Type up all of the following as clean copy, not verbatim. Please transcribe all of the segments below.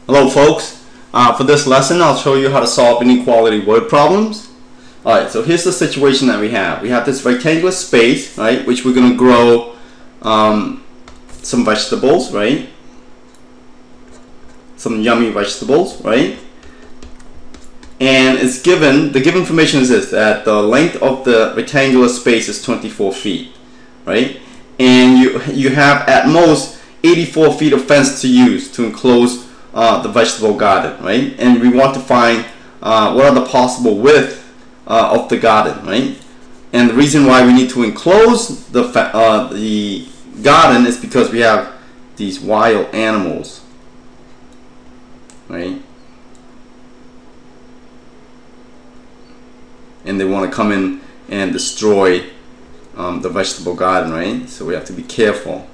Hello folks, for this lesson I'll show you how to solve inequality word problems. Alright, so here's the situation that we have. We have this rectangular space, right, which we're going to grow some vegetables, right, some yummy vegetables, right, and it's given, the given information is this, that the length of the rectangular space is 24 feet, right, and you have at most 84 feet of fence to use to enclose the vegetable garden, right? And we want to find what are the possible width of the garden, right? And the reason why we need to enclose the garden is because we have these wild animals, right? And they want to come in and destroy the vegetable garden, right? So we have to be careful.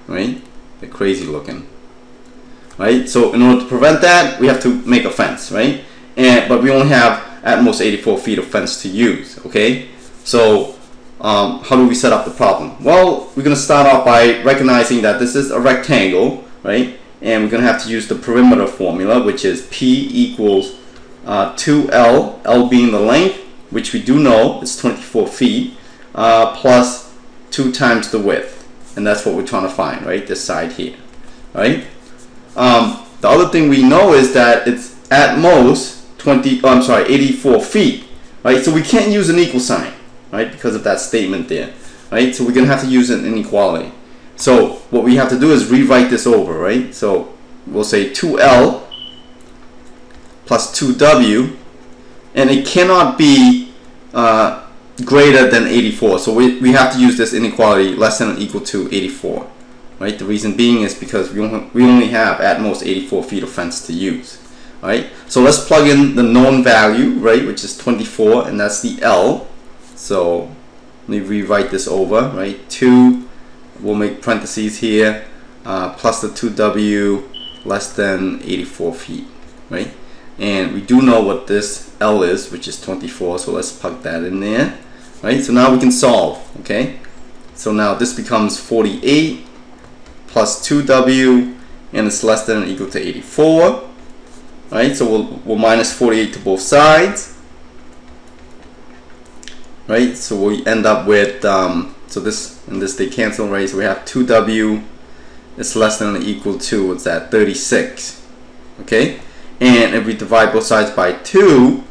Right? They're crazy looking. Right? So in order to prevent that, we have to make a fence, right? But we only have at most 84 feet of fence to use, okay? So how do we set up the problem? Well, we're going to start off by recognizing that this is a rectangle, right? And we're going to have to use the perimeter formula, which is P equals 2L, L being the length, which we do know is 24 feet, plus 2 times the width. And that's what we're trying to find, right? This side here, right? The other thing we know is that it's at most 84 feet, right? So we can't use an equal sign, right? Because of that statement there, right? So we're gonna have to use an inequality. So what we have to do is rewrite this over, right? So we'll say 2L plus 2W, and it cannot be greater than 84, so we have to use this inequality less than or equal to 84, right? The reason being is because we only have at most 84 feet of fence to use, right? So let's plug in the known value, right, which is 24, and that's the L. So let me rewrite this over, right? 2, we'll make parentheses here, plus the 2W less than 84 feet, right? And we do know what this L is, which is 24, so let's plug that in there. Right, so now we can solve, okay? So now this becomes 48 plus 2W, and it's less than or equal to 84. Right, so we'll minus 48 to both sides. Right, so we end up with, so this and this they cancel, right? So we have 2W is less than or equal to, what's that, 36. Okay, and if we divide both sides by 2,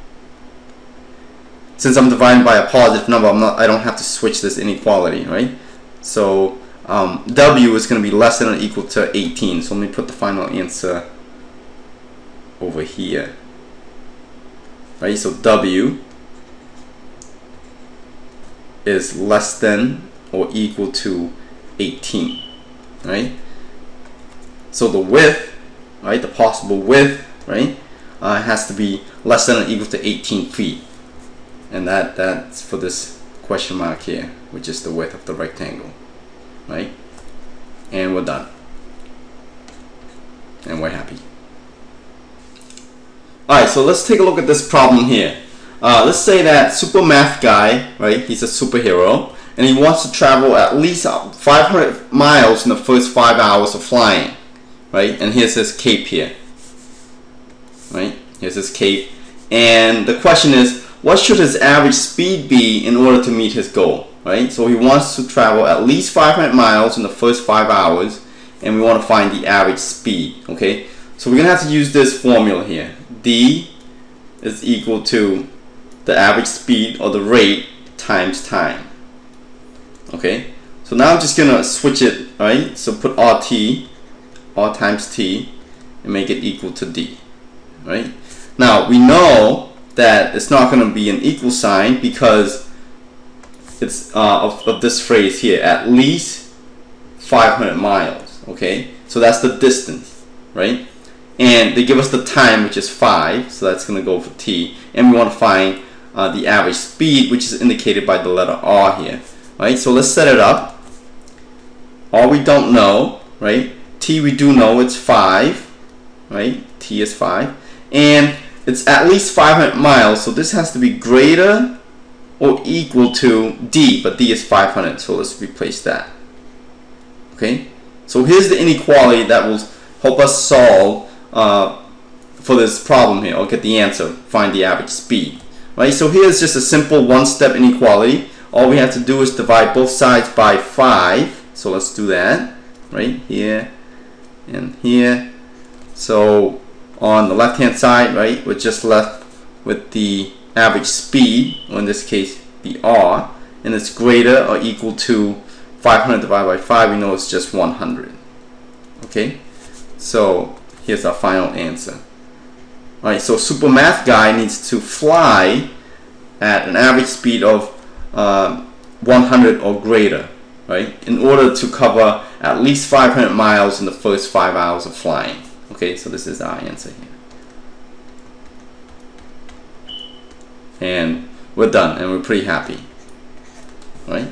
since I'm dividing by a positive number, I don't have to switch this inequality, right? So W is going to be less than or equal to 18. So let me put the final answer over here, right? So W is less than or equal to 18, right? So the width, right, the possible width, right, has to be less than or equal to 18 feet. And that's for this question mark here, which is the width of the rectangle, right? And we're done. And we're happy. Alright, so let's take a look at this problem here. Let's say that super math guy, right, he's a superhero, and he wants to travel at least 500 miles in the first 5 hours of flying, right? And here's his cape here, right? Here's his cape. And the question is, what should his average speed be in order to meet his goal, right? So he wants to travel at least 500 miles in the first 5 hours, and we want to find the average speed, okay? So we're going to have to use this formula here. D is equal to the average speed, or the rate, times time, okay? So now I'm just going to switch it, right? So put RT, R times T, and make it equal to D, right? Now we know that it's not going to be an equal sign because it's of this phrase here, at least 500 miles, okay? So that's the distance, right? And they give us the time, which is 5, so that's going to go for T, and we want to find the average speed, which is indicated by the letter R here, right? So let's set it up. R we don't know, right? T we do know, it's 5, right? T is 5, and it's at least 500 miles, so this has to be greater or equal to D, but D is 500, so let's replace that. Okay, So here's the inequality that will help us solve for this problem here, or get the answer, find the average speed. Right? So here's just a simple one-step inequality. All we have to do is divide both sides by 5. So let's do that. Right here and here. So on the left-hand side, right, we're just left with the average speed, or in this case, the R, and it's greater or equal to 500 divided by 5. We know it's just 100. Okay, so here's our final answer. Alright, so Super Math Guy needs to fly at an average speed of 100 or greater, right, in order to cover at least 500 miles in the first 5 hours of flying. Okay, so this is our answer here. And we're done, and we're pretty happy. Right?